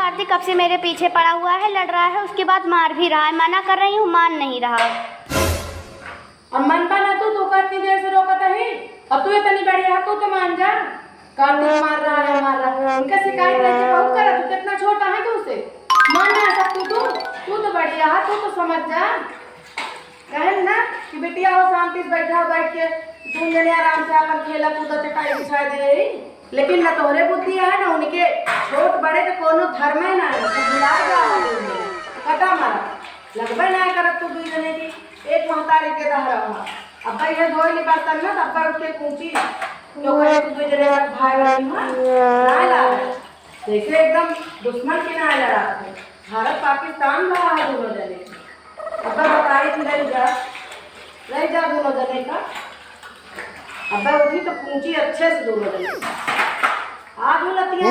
कार्तिक कब से मेरे पीछे पड़ा हुआ है, लड़ रहा है, उसके बाद मार भी रहा है। मना कर रही हूँ, मान नहीं रहा। अब मन बना तू का इतनी देर से रोकत है। अब तू इतनी बड़ी है तो मान जा। कार्तिक मार रहा है, मार रहा है, उनका शिकायत लेके बहुत करा। तू कितना छोटा है, तू उसे मान ना सकती। तू तो बढ़िया है, तू तो समझ जा। कहे ना कि बेटिया हो शांति से बैठा बैठ के तुम जने आराम से अपन खेला कूदा चटाई बिछा दे। लेकिन न तोहरे बुद्धि है ना उनके। छोट बड़े के कोनो धर्म है ना, बुला जा कटा मारा लगबे ना करत। तू दुई जने की एक महतारी के दहरा अब भाई ये धोई बर्तन ना तब पर उसके कूची तो कहे तू दुई जने का भाई बहन ना ला जैसे एकदम दुश्मन के ना लड़ा थे। भारत पाकिस्तान रहा है दोनों जने। अब बताई थी रह जा दोनों जने का। अब उठी तो पूछी अच्छे से दोनों जने आज लतिया